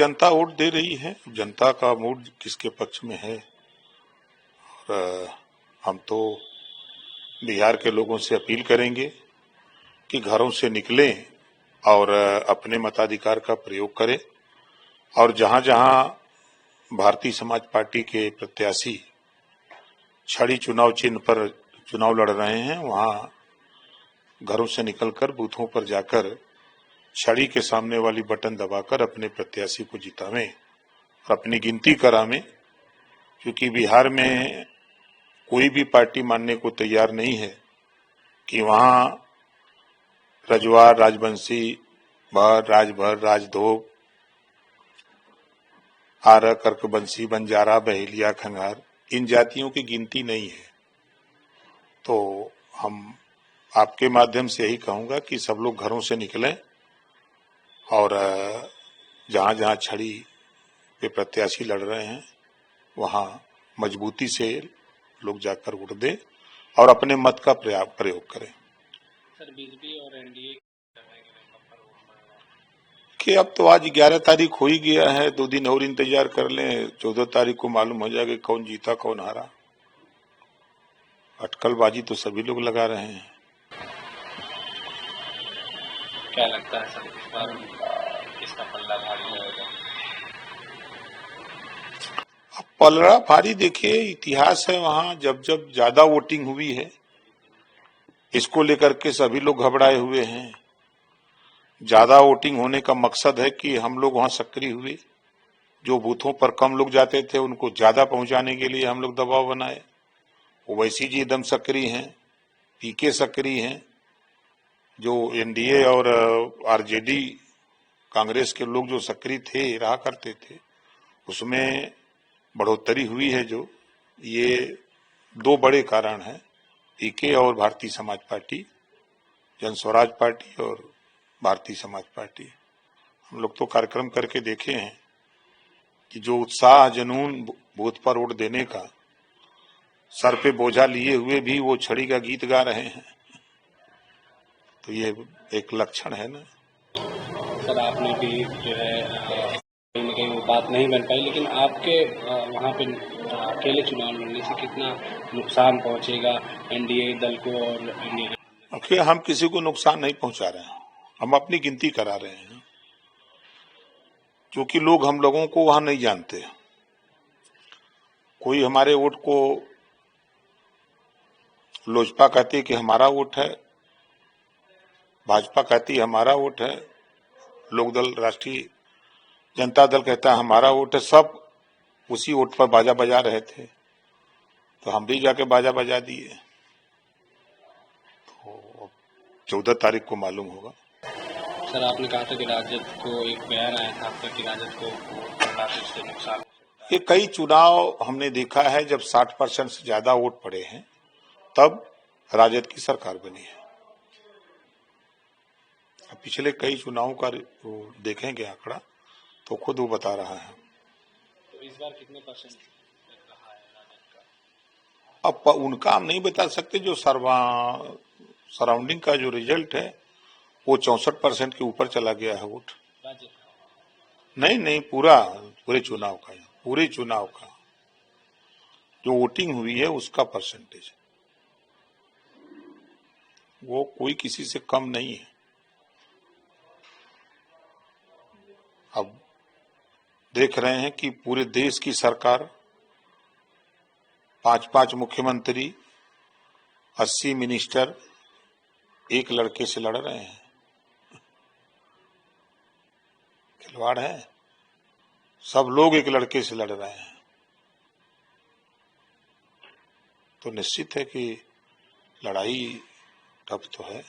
जनता vote दे रही है, जनता का मूड किसके पक्ष में है। और हम तो बिहार के लोगों से अपील करेंगे कि घरों से निकलें और अपने मताधिकार का प्रयोग करें, और जहां जहां भारतीय समाज पार्टी के प्रत्याशी छड़ी चुनाव चिन्ह पर चुनाव लड़ रहे हैं, वहां घरों से निकलकर बूथों पर जाकर छड़ी के सामने वाली बटन दबाकर अपने प्रत्याशी को जितावें और अपनी गिनती करावें, क्योंकि बिहार में कोई भी पार्टी मानने को तैयार नहीं है कि वहां रजवार, राजवंशी, भर, राजभर, राजधोब, आर्य, कर्कवंशी, बंजारा, बहेलिया, खंगार, इन जातियों की गिनती नहीं है। तो हम आपके माध्यम से यही कहूंगा कि सब लोग घरों से निकलें और जहां जहां छड़ी पे प्रत्याशी लड़ रहे हैं वहां मजबूती से लोग जाकर वोट दें और अपने मत का प्रयोग करें। सर, बीजेपी और एनडीए कि अब तो आज 11 तारीख हो ही गया है, 2 दिन और इंतजार कर लें, 14 तारीख को मालूम हो जाएगा कौन जीता कौन हारा। अटकलबाजी तो सभी लोग लगा रहे हैं। क्या लगता है सर, इस बार किसका पल्ला भारी होगा? अब पलड़ा भारी देखिए, इतिहास है, वहां जब जब ज्यादा वोटिंग हुई है इसको लेकर के सभी लोग घबराए हुए हैं। ज्यादा वोटिंग होने का मकसद है कि हम लोग वहां सक्रिय हुए, जो बूथों पर कम लोग जाते थे उनको ज्यादा पहुंचाने के लिए हम लोग दबाव बनाए। ओवैसी जी एकदम सक्रिय हैं, पीके सक्रिय हैं, जो एनडीए और आरजेडी कांग्रेस के लोग जो सक्रिय थे रहा करते थे उसमें बढ़ोतरी हुई है। जो ये 2 बड़े कारण हैं, पीके और भारतीय समाज पार्टी, जन स्वराज पार्टी और भारतीय समाज पार्टी। हम लोग तो कार्यक्रम करके देखे हैं कि जो उत्साह जुनून बूथ पर वोट देने का, सर पे बोझा लिए हुए भी वो छड़ी का गीत गा रहे हैं, तो ये एक लक्षण है ना। सर, आपने भी जो है कहीं ना कहीं वो बात नहीं बन पाई, लेकिन आपके वहाँ पे अकेले चुनाव लड़ने से कितना नुकसान पहुंचेगा एनडीए दल को और एनडीए? आखिर हम किसी को नुकसान नहीं पहुंचा रहे हैं, हम अपनी गिनती करा रहे हैं, क्योंकि लोग हम लोगों को वहां नहीं जानते। कोई हमारे वोट को लोजपा कहती है कि हमारा वोट है, भाजपा कहती है हमारा वोट है, लोकदल राष्ट्रीय जनता दल कहता है हमारा वोट है, सब उसी वोट पर बाजा बजा रहे थे, तो हम भी जाके बाजा बजा दिए। तो 14 तारीख को मालूम होगा। सर, आपने कहा था कि राजद को एक बयान आया था आपका कि राजद को राजद से नुकसान। ये कई चुनाव हमने देखा है, जब 60% से ज्यादा वोट पड़े हैं तब राजद की सरकार बनी है। पिछले कई चुनावों का देखेंगे आंकड़ा तो खुद वो बता रहा है। तो इस बार कितने परसेंट रहा है राजद का? अब उनका हम नहीं बता सकते, जो सराउंडिंग का जो रिजल्ट है वो 64% के ऊपर चला गया है वोट। नहीं, पूरे चुनाव का जो वोटिंग हुई है उसका परसेंटेज, वो कोई किसी से कम नहीं है। अब देख रहे हैं कि पूरे देश की सरकार 5-5 मुख्यमंत्री, 80 मिनिस्टर एक लड़के से लड़ रहे हैं। खिलवाड़ है, सब लोग एक लड़के से लड़ रहे हैं, तो निश्चित है कि लड़ाई टफ तो है।